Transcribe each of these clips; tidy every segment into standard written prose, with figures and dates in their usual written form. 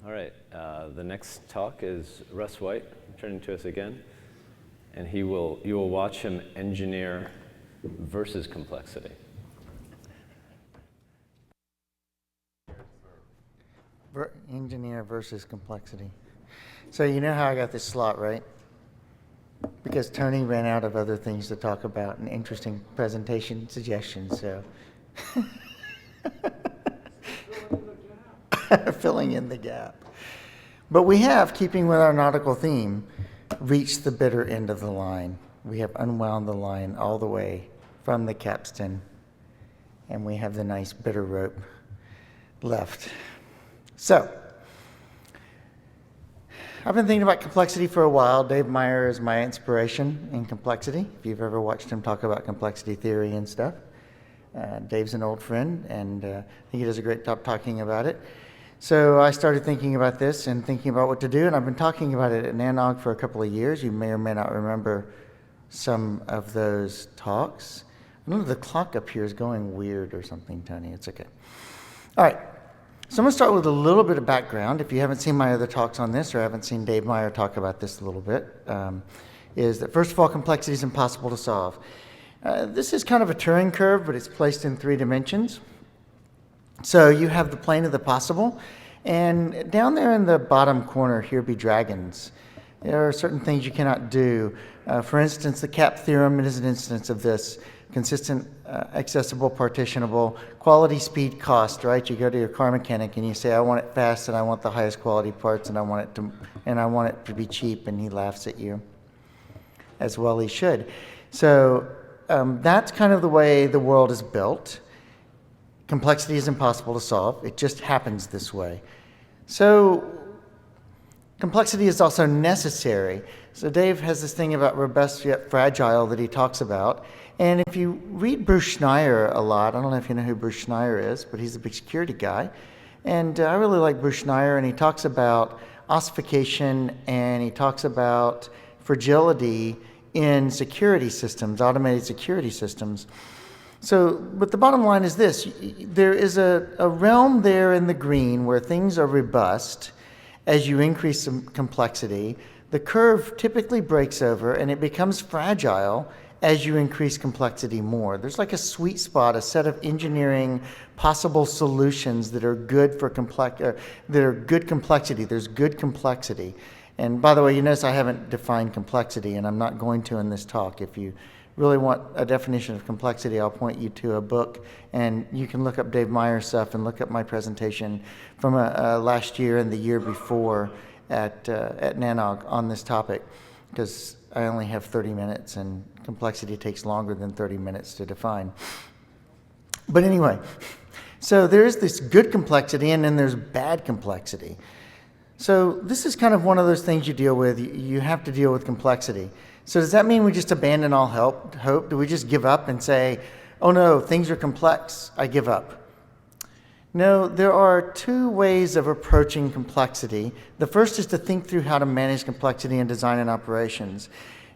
All right, the next talk is Russ White, turning to us again, and you will watch him engineer versus complexity. Engineer versus complexity. So you know how I got this slot, right? Because Tony ran out of other things to talk about and interesting presentation suggestions, so. Filling in the gap. But we have, keeping with our nautical theme, reached the bitter end of the line. We have unwound the line all the way from the capstan, and we have the nice bitter rope left. So, I've been thinking about complexity for a while. Dave Meyer is my inspiration in complexity, if you've ever watched him talk about complexity theory and stuff. Dave's an old friend, and I think he does a great job talking about it. So I started thinking about this and thinking about what to do, and I've been talking about it at NANOG for a couple of years. You may or may not remember some of those talks. I don't know if the clock up here is going weird or something, Tony. It's okay. All right. So I'm going to start with a little bit of background. If you haven't seen my other talks on this or haven't seen Dave Meyer talk about this a little bit, is that first of all, complexity is impossible to solve. This is kind of a Turing curve, but it's placed in 3 dimensions. So you have the plane of the possible, and down there in the bottom corner, here be dragons. There are certain things you cannot do. For instance, the CAP theorem is an instance of this. Consistent, accessible, partitionable, quality, speed, cost, right? You go to your car mechanic and you say, I want it fast and I want the highest quality parts and I want it to be cheap, and he laughs at you, as well he should. So that's kind of the way the world is built. Complexity is impossible to solve. It just happens this way. So complexity is also necessary. So Dave has this thing about robust yet fragile that he talks about. And if you read Bruce Schneier a lot, I don't know if you know who Bruce Schneier is, but he's a big security guy. And I really like Bruce Schneier, and he talks about ossification, and he talks about fragility in security systems, automated security systems. So, but the bottom line is this. There is a realm there in the green where things are robust as you increase some complexity. The curve typically breaks over, and it becomes fragile as you increase complexity more. There's like a sweet spot, a set of engineering possible solutions that are good for good complexity. There's good complexity. And by the way, you notice I haven't defined complexity, and I'm not going to in this talk. If you really want a definition of complexity, I'll point you to a book, and you can look up Dave Meyer's stuff and look up my presentation from last year and the year before at NANOG on this topic, because I only have 30 minutes, and complexity takes longer than 30 minutes to define. But anyway, so there's this good complexity, and then there's bad complexity. So this is kind of one of those things you deal with. You have to deal with complexity. So does that mean we just abandon all hope? Do we just give up and say, oh no, things are complex, I give up? No, there are 2 ways of approaching complexity. The first is to think through how to manage complexity in design and operations.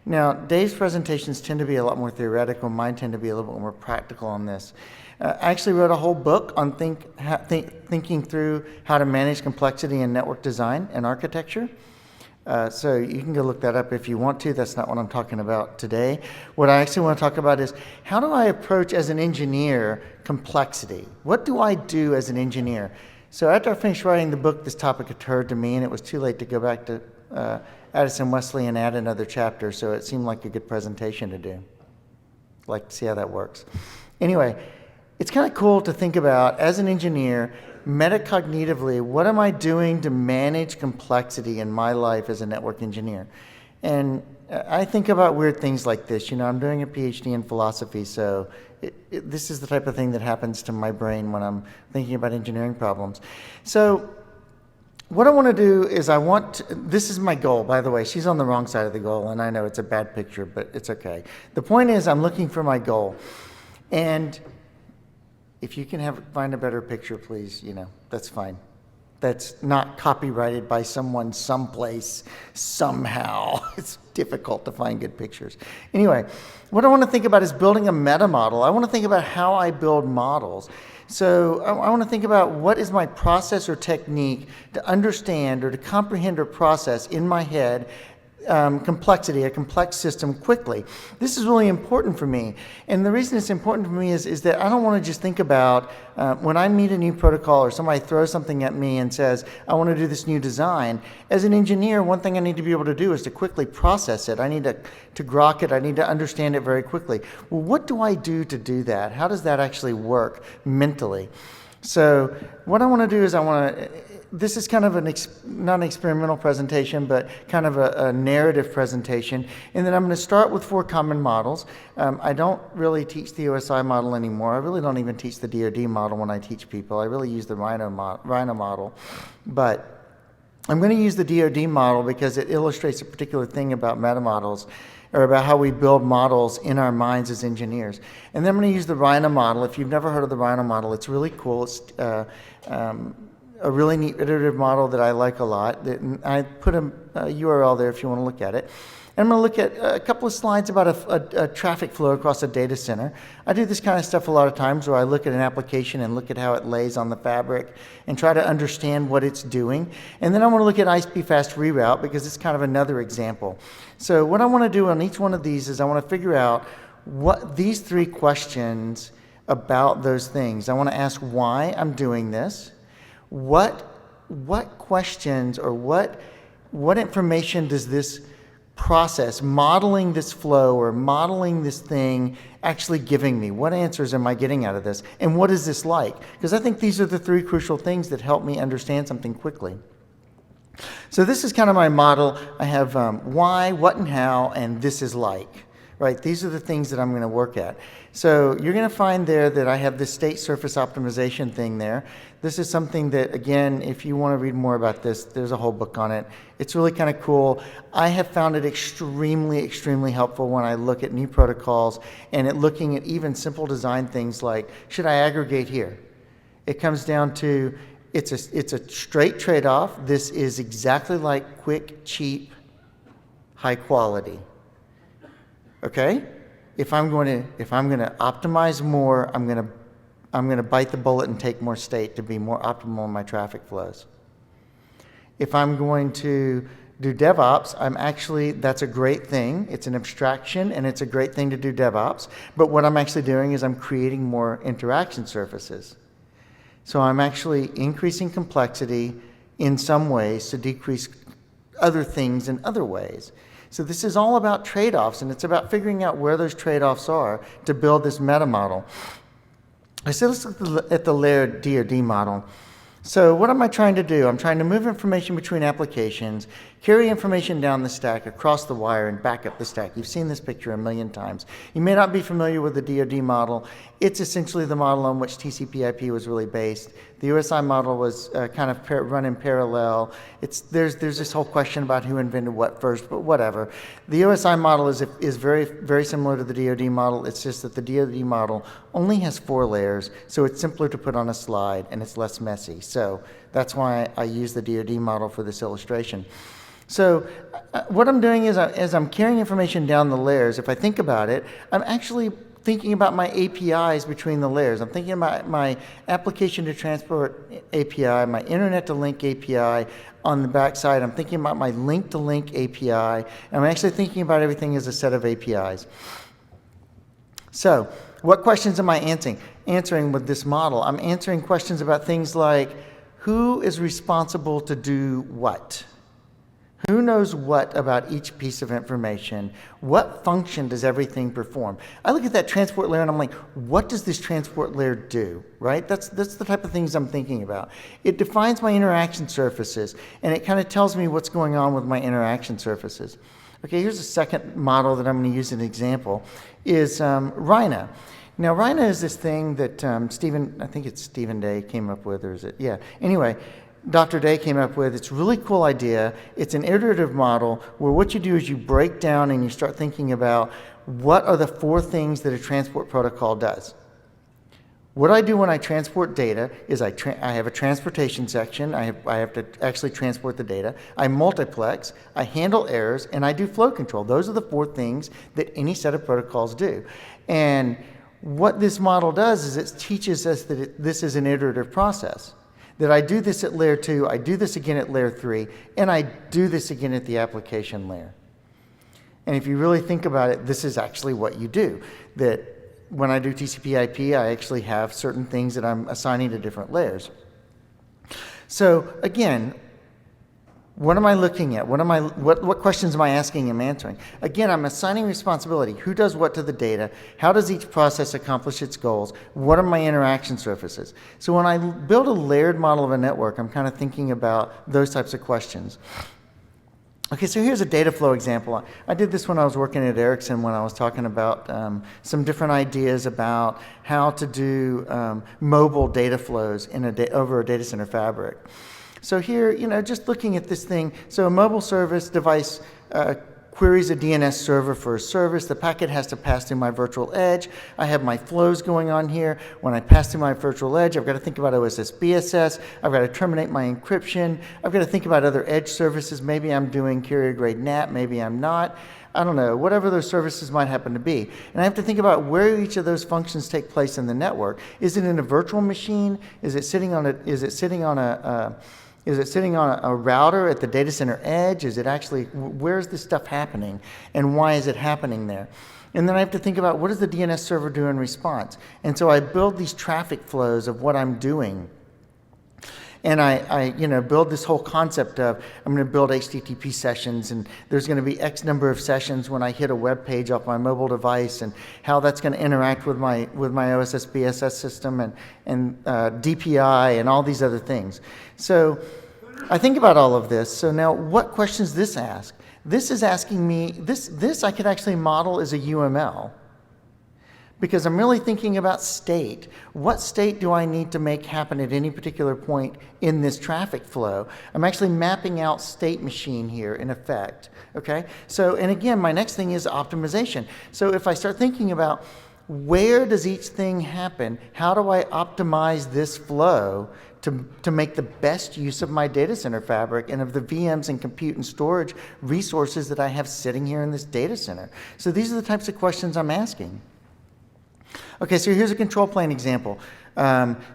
Now, Dave's presentations tend to be a lot more theoretical. Mine tend to be a little bit more practical on this. I actually wrote a whole book on thinking through how to manage complexity in network design and architecture. So you can go look that up if you want to. That's not what I'm talking about today. What I actually want to talk about is, how do I approach as an engineer complexity? What do I do as an engineer? So after I finished writing the book, this topic occurred to me, and it was too late to go back to Addison Wesley and add another chapter, so it seemed like a good presentation to do. I'd like to see how that works. Anyway, it's kind of cool to think about, as an engineer, metacognitively, what am I doing to manage complexity in my life as a network engineer? And I think about weird things like this. You know, I'm doing a PhD in philosophy, so this is the type of thing that happens to my brain when I'm thinking about engineering problems. So what I want to do is this is my goal, by the way. She's on the wrong side of the goal, and I know it's a bad picture, but it's okay. The point is, I'm looking for my goal. And if you can find a better picture, please, that's fine. That's not copyrighted by someone someplace, somehow. It's difficult to find good pictures. Anyway, what I want to think about is building a metamodel. I want to think about how I build models. So I want to think about what is my process or technique to understand or to comprehend or process in my head complexity, a complex system quickly. This is really important for me. And the reason it's important for me is that I don't want to just think about when I meet a new protocol or somebody throws something at me and says, I want to do this new design. As an engineer, one thing I need to be able to do is to quickly process it. I need to grok it. I need to understand it very quickly. Well, what do I do to do that? How does that actually work mentally? So what I want to do is this is kind of not an experimental presentation, but kind of a narrative presentation. And then I'm going to start with 4 common models. I don't really teach the OSI model anymore. I really don't even teach the DoD model when I teach people. I really use the Rhino model. But I'm going to use the DoD model because it illustrates a particular thing about metamodels, or about how we build models in our minds as engineers. And then I'm going to use the Rhino model. If you've never heard of the Rhino model, it's really cool. It's a really neat iterative model that I like a lot. I put a URL there if you want to look at it. And I'm going to look at a couple of slides about a traffic flow across a data center. I do this kind of stuff a lot of times where I look at an application and look at how it lays on the fabric and try to understand what it's doing. And then I want to look at ISP fast reroute because it's kind of another example. So what I want to do on each one of these is I want to figure out what these 3 questions about those things. I want to ask why I'm doing this. What questions or what information does this process, modeling this flow or modeling this thing, actually giving me? What answers am I getting out of this? And what is this like? Because I think these are the 3 crucial things that help me understand something quickly. So this is kind of my model. I have why, what, and how, and this is like. Right, these are the things that I'm going to work at. So you're going to find there that I have this state surface optimization thing there. This is something that, again, if you want to read more about this, there's a whole book on it. It's really kind of cool. I have found it extremely, extremely helpful when I look at new protocols and at looking at even simple design things like, should I aggregate here? It comes down to, it's a straight trade-off. This is exactly like quick, cheap, high quality. Okay? If I'm going to optimize more, I'm going to bite the bullet and take more state to be more optimal in my traffic flows. If I'm going to do DevOps, that's a great thing. It's an abstraction and it's a great thing to do DevOps. But what I'm actually doing is I'm creating more interaction surfaces. So I'm actually increasing complexity in some ways to decrease other things in other ways. So this is all about trade-offs, and it's about figuring out where those trade-offs are to build this meta model. I said let's look at the layered DoD model. So what am I trying to do? I'm trying to move information between applications, carry information down the stack, across the wire, and back up the stack. You've seen this picture a million times. You may not be familiar with the DoD model. It's essentially the model on which TCP/IP was really based. The OSI model was kind of run in parallel. There's this whole question about who invented what first, but whatever. The OSI model is very, very similar to the DoD model. It's just that the DoD model only has 4 layers, so it's simpler to put on a slide and it's less messy. So that's why I use the DoD model for this illustration. So what I'm doing is as I'm carrying information down the layers, if I think about it, I'm actually thinking about my APIs between the layers. I'm thinking about my application to transport API, my internet to link API. On the backside, I'm thinking about my link to link API. And I'm actually thinking about everything as a set of APIs. So what questions am I answering with this model? I'm answering questions about things like, who is responsible to do what? Who knows what about each piece of information? What function does everything perform? I look at that transport layer and I'm like, what does this transport layer do, right? That's the type of things I'm thinking about. It defines my interaction surfaces, and it kind of tells me what's going on with my interaction surfaces. Okay, here's a second model that I'm going to use as an example, is Rhino. Now, Rhino is this thing that I think it's Stephen Day came up with, or is it? Yeah, anyway. Dr. Day came up with. It's a really cool idea. It's an iterative model where what you do is you break down and you start thinking about what are the 4 things that a transport protocol does. What I do when I transport data is I have a transportation section. I have to actually transport the data. I multiplex, I handle errors, and I do flow control. Those are the 4 things that any set of protocols do. And what this model does is it teaches us that this is an iterative process. That I do this at layer 2, I do this again at layer 3, and I do this again at the application layer. And if you really think about it, this is actually what you do. That when I do TCP/IP, I actually have certain things that I'm assigning to different layers. So again, what am I looking at? What questions am I asking and answering? Again, I'm assigning responsibility. Who does what to the data? How does each process accomplish its goals? What are my interaction surfaces? So when I build a layered model of a network, I'm kind of thinking about those types of questions. Okay, so here's a Dataflow example. I did this when I was working at Ericsson, when I was talking about some different ideas about how to do mobile data flows in over a data center fabric. So here, just looking at this thing, so a mobile service device queries a DNS server for a service. The packet has to pass through my virtual edge. I have my flows going on here. When I pass through my virtual edge, I've got to think about OSS BSS. I've got to terminate my encryption. I've got to think about other edge services. Maybe I'm doing carrier-grade NAT. Maybe I'm not. I don't know, whatever those services might happen to be. And I have to think about where each of those functions take place in the network. Is it in a virtual machine? Is it sitting on a router at the data center edge? Is it actually, where's this stuff happening? And why is it happening there? And then I have to think about, what does the DNS server do in response? And so I build these traffic flows of what I'm doing. And I build this whole concept of, I'm going to build HTTP sessions, and there's going to be X number of sessions when I hit a web page off my mobile device, and how that's going to interact with my OSS BSS system and DPI and all these other things. So I think about all of this. So now, what questions does this ask? This is asking me, this I could actually model as a UML. Because I'm really thinking about state. What state do I need to make happen at any particular point in this traffic flow? I'm actually mapping out state machine here in effect, okay? So, and again, my next thing is optimization. So if I start thinking about where does each thing happen, how do I optimize this flow to make the best use of my data center fabric and of the VMs and compute and storage resources that I have sitting here in this data center? So these are the types of questions I'm asking. Okay, so here's a control plane example.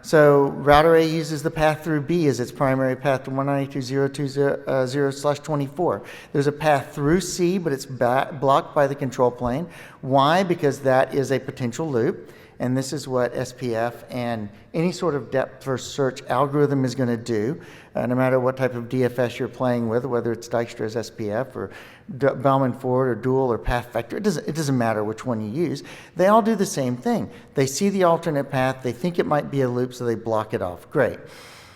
So router A uses the path through B as its primary path to 192.0.20/24. There's a path through C, but it's blocked by the control plane. Why? Because that is a potential loop. And this is what SPF and any sort of depth-first search algorithm is going to do, no matter what type of DFS you're playing with, whether it's Dijkstra's SPF or Bellman-Ford or Dual or Path Vector. It doesn't matter which one you use. They all do the same thing. They see the alternate path. They think it might be a loop, so they block it off. Great.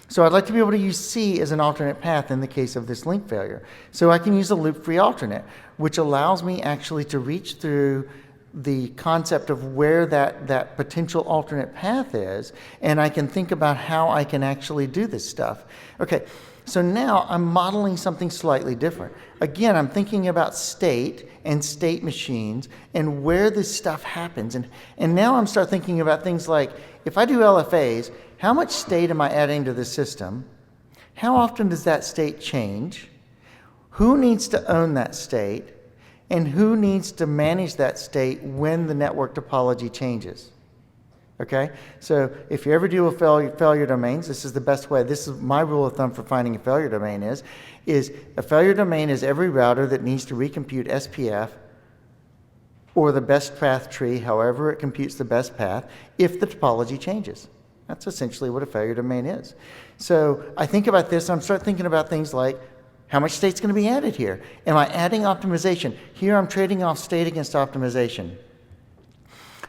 So I'd like to be able to use C as an alternate path in the case of this link failure. So I can use a loop-free alternate, which allows me actually to reach through the concept of where that potential alternate path is, and I can think about how I can actually do this stuff. Okay, so now I'm modeling something slightly different. Again, I'm thinking about state and state machines and where this stuff happens. And now I'm start thinking about things like, if I do LFAs, how much state am I adding to the system? How often does that state change? Who needs to own that state? And who needs to manage that state when the network topology changes? Okay, so if you ever deal with failure domains, this is the best way. This is my rule of thumb for finding a failure domain is a failure domain is every router that needs to recompute SPF or the best path tree, however it computes the best path, if the topology changes. That's essentially what a failure domain is. So I think about this, and I start thinking about things like, how much state's going to be added here? Am I adding optimization? Here I'm trading off state against optimization.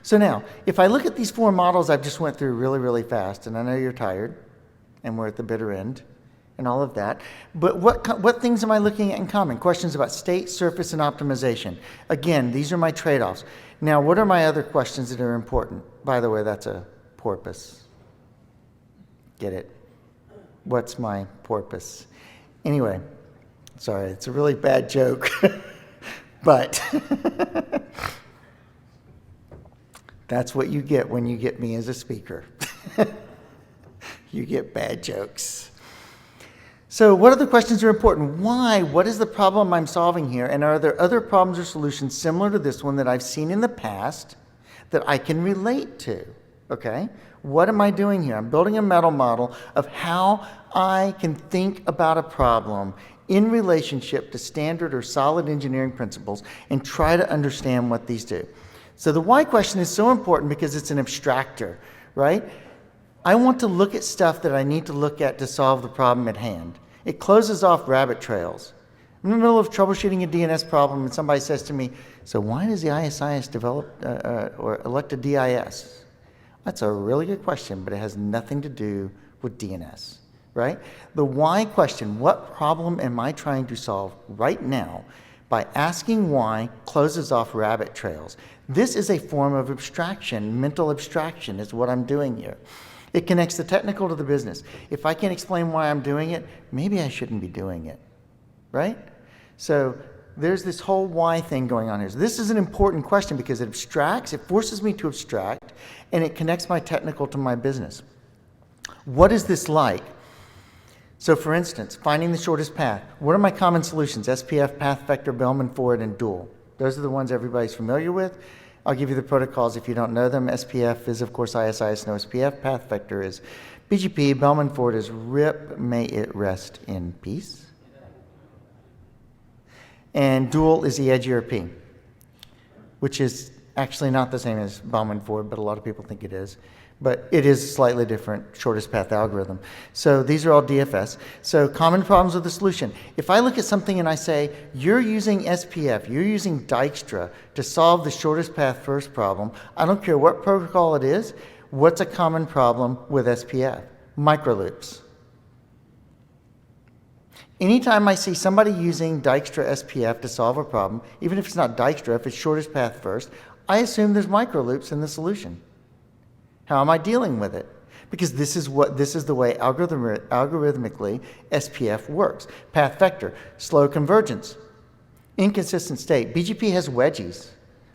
So now, if I look at these four models I've just went through really, really fast, and I know you're tired, and we're at the bitter end, and all of that, but what things am I looking at in common? Questions about state, surface, and optimization. Again, these are my trade-offs. Now, what are my other questions that are important? By the way, that's a porpoise. Get it? What's my porpoise? Anyway. Sorry, it's a really bad joke, but that's what you get when you get me as a speaker. You get bad jokes. So what other questions are important? Why? What is the problem I'm solving here? And are there other problems or solutions similar to this one that I've seen in the past that I can relate to, okay? What am I doing here? I'm building a mental model of how I can think about a problem in relationship to standard or solid engineering principles and try to understand what these do. So the why question is so important because it's an abstractor, right? I want to look at stuff that I need to look at to solve the problem at hand. It closes off rabbit trails. I'm in the middle of troubleshooting a DNS problem and somebody says to me, so why does the ISIS develop or elect a DIS? That's a really good question, but it has nothing to do with DNS, right? The why question, what problem am I trying to solve right now, by asking why closes off rabbit trails. This is a form of abstraction, mental abstraction is what I'm doing here. It connects the technical to the business. If I can't explain why I'm doing it, maybe I shouldn't be doing it, right? So there's this whole why thing going on here. So this is an important question because it abstracts, it forces me to abstract, and it connects my technical to my business. What is this like? So for instance, finding the shortest path. What are my common solutions? SPF, path vector, Bellman, forward, and dual. Those are the ones everybody's familiar with. I'll give you the protocols if you don't know them. SPF is, of course, ISIS, no SPF. Path vector is BGP. Bellman forward is RIP, may it rest in peace. And dual is the EdgeERP, which is actually not the same as Bellman forward, but a lot of people think it is. But it is slightly different, shortest path algorithm. So these are all DFS. So common problems with the solution. If I look at something and I say, you're using SPF, you're using Dijkstra to solve the shortest path first problem, I don't care what protocol it is, what's a common problem with SPF? Microloops. Anytime I see somebody using Dijkstra SPF to solve a problem, even if it's not Dijkstra, if it's shortest path first, I assume there's microloops in the solution. How am I dealing with it? Because this is the way algorithmically SPF works. Path vector, slow convergence, inconsistent state. BGP has wedgies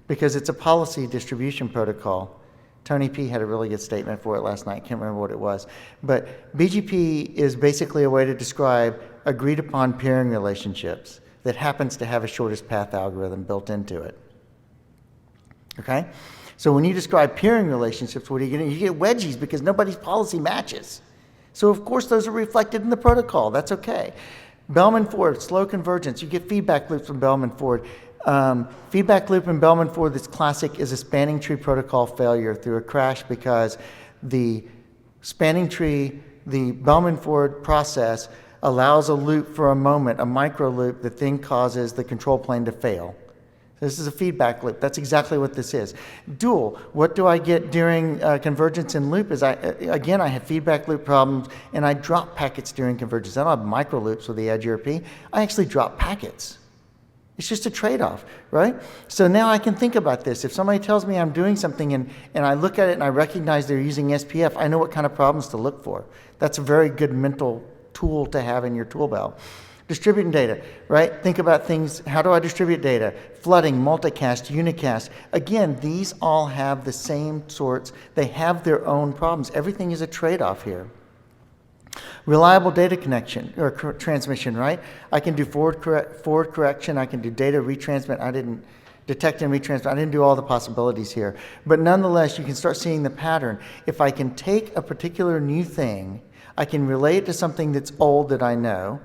because it's a policy distribution protocol. Tony P had a really good statement for it last night. Can't remember what it was. But BGP is basically a way to describe agreed upon peering relationships that happens to have a shortest path algorithm built into it. Okay? So when you describe peering relationships, what are you getting? You get wedgies because nobody's policy matches. So of course those are reflected in the protocol. That's okay. Bellman forward, slow convergence. You get feedback loops from Bellman forward. Feedback loop in Bellman forward that's classic is a spanning tree protocol failure through a crash because the spanning tree, the Bellman forward process allows a loop for a moment, a micro loop that then causes the control plane to fail. This is a feedback loop. That's exactly what this is. Dual, what do I get during convergence and loop is I have feedback loop problems and I drop packets during convergence. I don't have micro loops with the EdgeERP. I actually drop packets. It's just a trade-off, right? So now I can think about this. If somebody tells me I'm doing something and I look at it and I recognize they're using SPF, I know what kind of problems to look for. That's a very good mental tool to have in your tool belt. Distributing data, right? Think about things, how do I distribute data? Flooding, multicast, unicast. Again, these all have the same sorts. They have their own problems. Everything is a trade-off here. Reliable data connection or transmission, right? I can do forward correction. I can do data retransmit. I didn't detect and retransmit. I didn't do all the possibilities here. But nonetheless, you can start seeing the pattern. If I can take a particular new thing, I can relate it to something that's old that I know,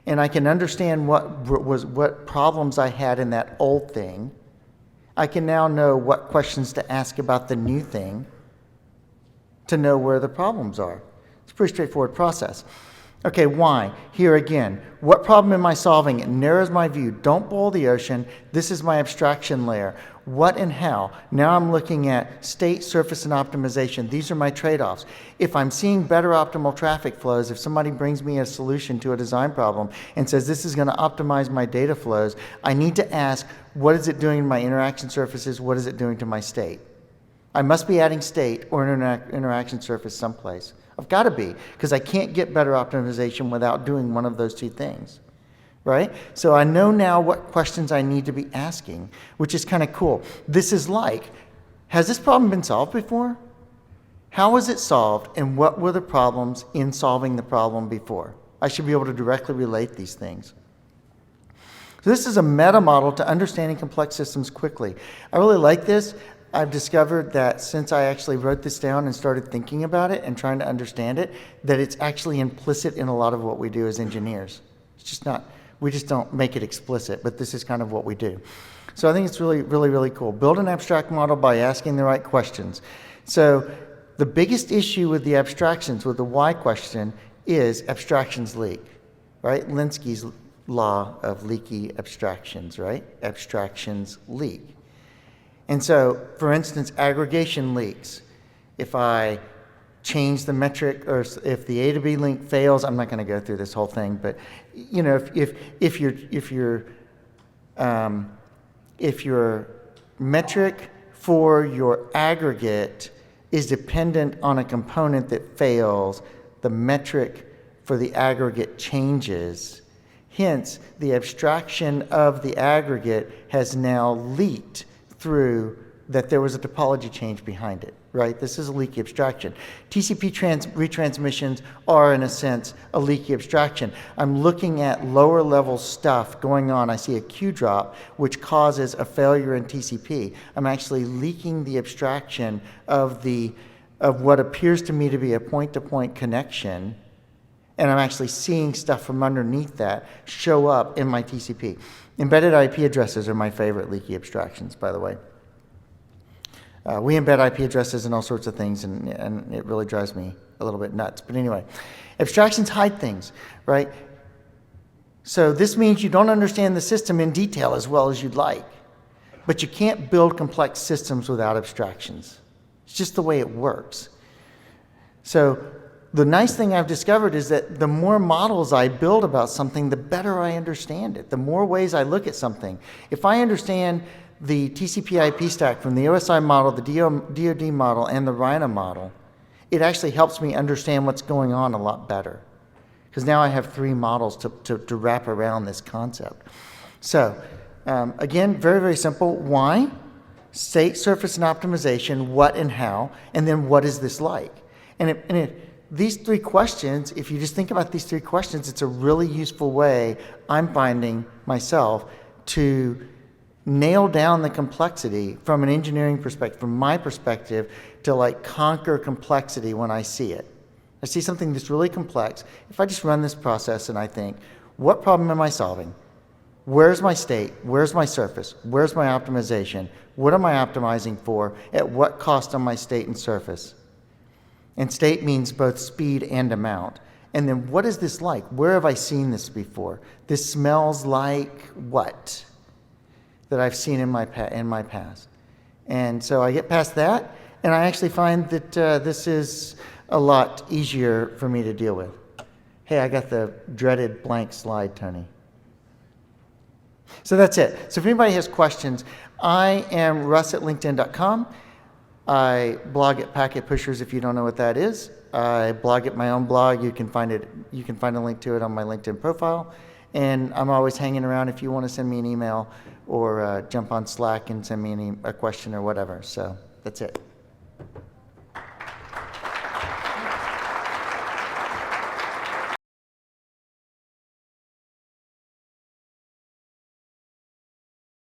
and I can understand what problems I had in that old thing. I can now know what questions to ask about the new thing to know where the problems are. It's a pretty straightforward process. Okay, why? Here again, what problem am I solving? It narrows my view. Don't boil the ocean. This is my abstraction layer. What and how? Now I'm looking at state, surface, and optimization. These are my trade-offs. If I'm seeing better optimal traffic flows, if somebody brings me a solution to a design problem and says this is going to optimize my data flows, I need to ask, what is it doing to my interaction surfaces? What is it doing to my state? I must be adding state or an interaction surface someplace. I've got to be, because I can't get better optimization without doing one of those two things, right? So I know now what questions I need to be asking, which is kind of cool. This is like, has this problem been solved before? How was it solved, and what were the problems in solving the problem before? I should be able to directly relate these things. So this is a meta model to understanding complex systems quickly. I really like this. I've discovered that since I actually wrote this down and started thinking about it and trying to understand it, that it's actually implicit in a lot of what we do as engineers. It's just not, we just don't make it explicit, but this is kind of what we do. So I think it's really, really, really cool. Build an abstract model by asking the right questions. So the biggest issue with the abstractions, with the why question, is abstractions leak, right? Linsky's law of leaky abstractions, right? Abstractions leak. And so, for instance, aggregation leaks. If I change the metric, or if the A to B link fails, I'm not going to go through this whole thing, but you know, if your metric for your aggregate is dependent on a component that fails, the metric for the aggregate changes. Hence, the abstraction of the aggregate has now leaked through that there was a topology change behind it, right? This is a leaky abstraction. TCP retransmissions are, in a sense, a leaky abstraction. I'm looking at lower level stuff going on. I see a Q drop, which causes a failure in TCP. I'm actually leaking the abstraction of what appears to me to be a point-to-point connection, and I'm actually seeing stuff from underneath that show up in my TCP. Embedded IP addresses are my favorite leaky abstractions, by the way. We embed IP addresses in all sorts of things, and it really drives me a little bit nuts. But anyway, abstractions hide things, right? So this means you don't understand the system in detail as well as you'd like. But you can't build complex systems without abstractions. It's just the way it works. So the nice thing I've discovered is that the more models I build about something, the better I understand it. The more ways I look at something. If I understand the TCP IP stack from the OSI model, the DoD model, and the Rhino model, it actually helps me understand what's going on a lot better. Because now I have 3 models to wrap around this concept. So, again, very, very simple. Why? State, surface, and optimization, what and how, and then what is this like? These 3 questions, if you just think about these 3 questions, it's a really useful way, I'm finding myself, to nail down the complexity from an engineering perspective, from my perspective, to like conquer complexity when I see it. I see something that's really complex. If I just run this process and I think, what problem am I solving? Where's my state? Where's my surface? Where's my optimization? What am I optimizing for? At what cost on my state and surface? And state means both speed and amount. And then what is this like? Where have I seen this before? This smells like what? That I've seen in my past. And so I get past that, and I actually find that this is a lot easier for me to deal with. Hey, I got the dreaded blank slide, Tony. So that's it. So if anybody has questions, I am russ@linkedin.com. I blog at Packet Pushers if you don't know what that is. I blog at my own blog. You can find a link to it on my LinkedIn profile. And I'm always hanging around if you want to send me an email or jump on Slack and send me a question or whatever. So that's it.